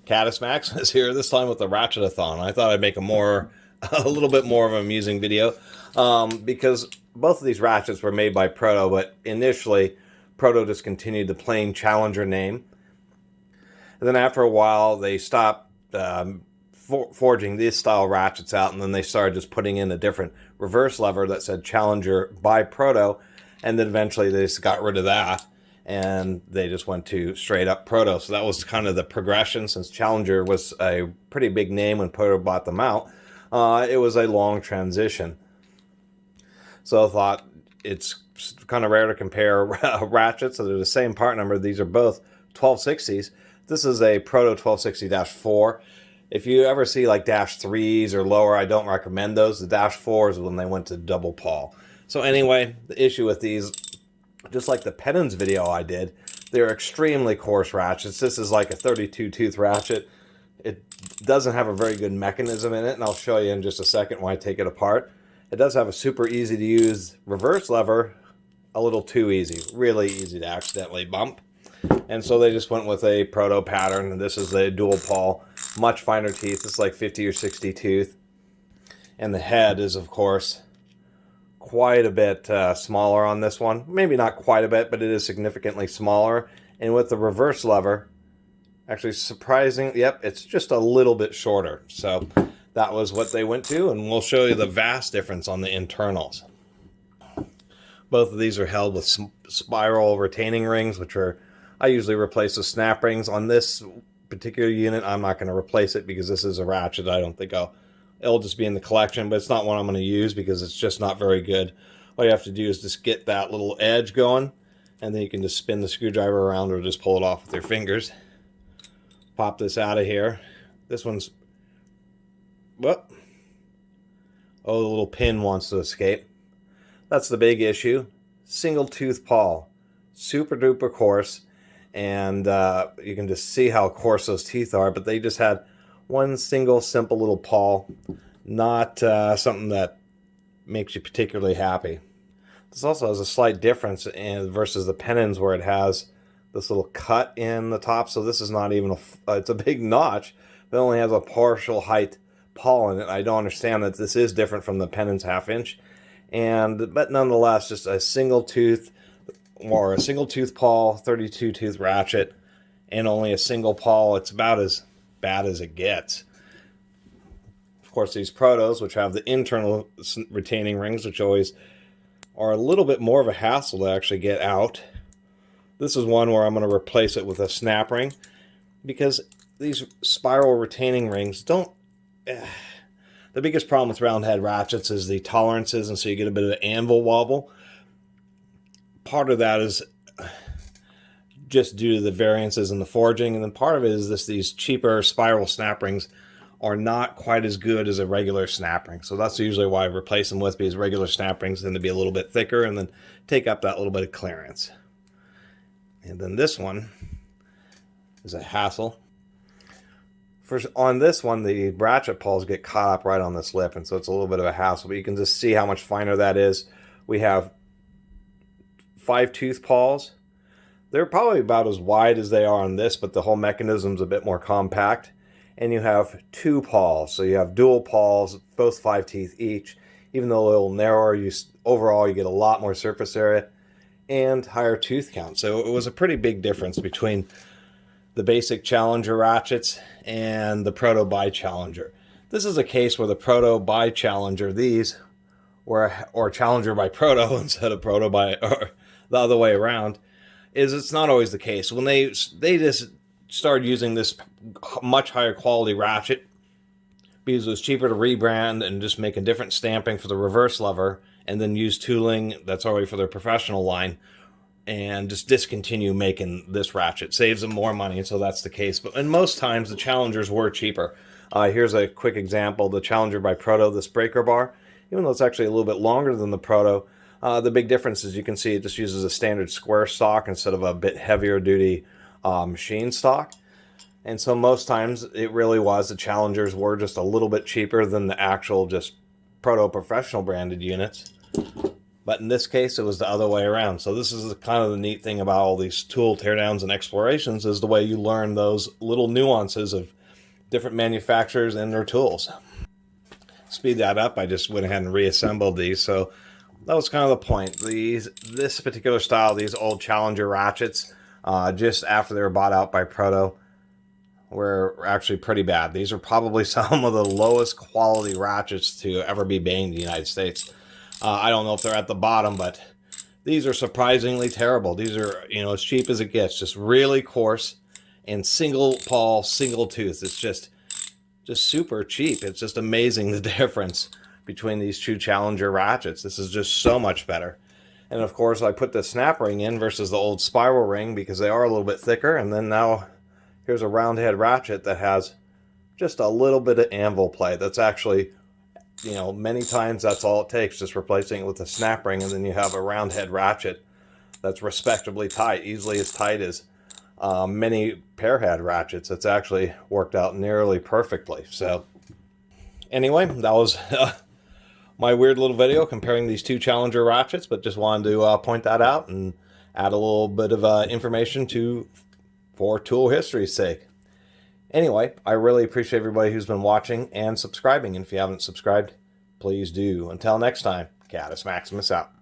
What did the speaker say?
Catus Maximus here, this time with the Ratchet-a-thon. I thought I'd make a little bit more of an amusing video, because both of these ratchets were made by Proto, but initially Proto discontinued the plain Challenger name. And then after a while, they stopped forging these style ratchets out, and then they started just putting in a different reverse lever that said Challenger by Proto, and then eventually they just got rid of that, and they just went to straight up Proto. So that was kind of the progression. Since Challenger was a pretty big name when Proto bought them out, it was a long transition. So I thought it's kind of rare to compare ratchets, so they're the same part number. These are both 1260s. This is a Proto 1260-4. If you ever see like -3s or lower, I don't recommend those. The -4s is when they went to double pawl. So anyway, the issue with these, just like the Pennons video I did, they're extremely coarse ratchets. This is like a 32 tooth ratchet. It doesn't have a very good mechanism in it, and I'll show you in just a second when I take it apart. It does have a super easy to use reverse lever, a little too easy, really easy to accidentally bump. And so they just went with a Proto pattern, and this is the dual pawl, much finer teeth. It's like 50 or 60 tooth. And the head is, of course, quite a bit smaller on this one. Maybe not quite a bit, but it is significantly smaller. And with the reverse lever, actually surprising, yep, it's just a little bit shorter. So that was what they went to, and we'll show you the vast difference on the internals. Both of these are held with spiral retaining rings, which are, I usually replace with snap rings. On this particular unit, I'm not going to replace it because this is a ratchet. I don't think it'll just be in the collection, but it's not one I'm going to use because it's just not very good. All you have to do is just get that little edge going, and then you can just spin the screwdriver around or just pull it off with your fingers. Pop this out of here. This one's, whoop. Oh, the little pin wants to escape. That's the big issue. Single tooth pawl. Super duper coarse. And you can just see how coarse those teeth are, but they just had one single simple little pawl. Not something that makes you particularly happy. This also has a slight difference versus the Pennons, where it has this little cut in the top. So this is not even it's a big notch, but it only has a partial height pawl in it. I don't understand that this is different from the Pennons 1/2 inch. But nonetheless, just a single tooth, or a single tooth pawl, 32 tooth ratchet, and only a single pawl. It's about as bad as it gets. Of course, these Protos, which have the internal retaining rings, which always are a little bit more of a hassle to actually get out. This is one where I'm going to replace it with a snap ring, because these spiral retaining rings don't... The biggest problem with round head ratchets is the tolerances, and so you get a bit of an anvil wobble. Part of that is just due to the variances in the forging, and then part of it is these cheaper spiral snap rings are not quite as good as a regular snap ring. So that's usually why I replace them with, because regular snap rings tend to be a little bit thicker and then take up that little bit of clearance. And then this one is a hassle. On this one, the ratchet pawls get caught up right on this lip, and so it's a little bit of a hassle, but you can just see how much finer that is. We have 5 tooth pawls. They're probably about as wide as they are on this, but the whole mechanism's a bit more compact. And you have 2 pawls, so you have dual pawls, both 5 teeth each. Even though a little narrower, overall you get a lot more surface area and higher tooth count. So it was a pretty big difference between the basic Challenger ratchets and the Proto by Challenger. This is a case where the Proto by Challenger, these were, or Challenger by Proto instead of Proto by, or the other way around, is it's not always the case. When they just started using this much higher quality ratchet, because it was cheaper to rebrand and just make a different stamping for the reverse lever, and then use tooling that's already for their professional line, and just discontinue making this ratchet. Saves them more money, and so that's the case. But in most times, the Challengers were cheaper. Here's a quick example. The Challenger by Proto, this breaker bar, even though it's actually a little bit longer than the Proto, the big difference is you can see it just uses a standard square stock instead of a bit heavier duty machine stock. And so most times it really was, the Challengers were just a little bit cheaper than the actual just Proto professional branded units. But in this case, it was the other way around. So this is kind of the neat thing about all these tool teardowns and explorations, is the way you learn those little nuances of different manufacturers and their tools. Speed that up, I just went ahead and reassembled these. So that was kind of the point. This particular style, these old Challenger ratchets, just after they were bought out by Proto, were actually pretty bad. These are probably some of the lowest quality ratchets to ever be made in the United States. I don't know if they're at the bottom, but these are surprisingly terrible. These are, as cheap as it gets, just really coarse and single pawl, single tooth. It's just super cheap. It's just amazing the difference between these two Challenger ratchets. This is just so much better. And of course, I put the snap ring in versus the old spiral ring because they are a little bit thicker. And then now here's a round head ratchet that has just a little bit of anvil play. That's actually, many times that's all it takes, just replacing it with a snap ring, and then you have a round head ratchet that's respectably tight, easily as tight as many pair head ratchets. It's actually worked out nearly perfectly. So anyway, that was my weird little video comparing these two Challenger ratchets, but just wanted to point that out and add a little bit of information for tool history's sake. Anyway, I really appreciate everybody who's been watching and subscribing. And if you haven't subscribed, please do. Until next time, Catus Maximus out.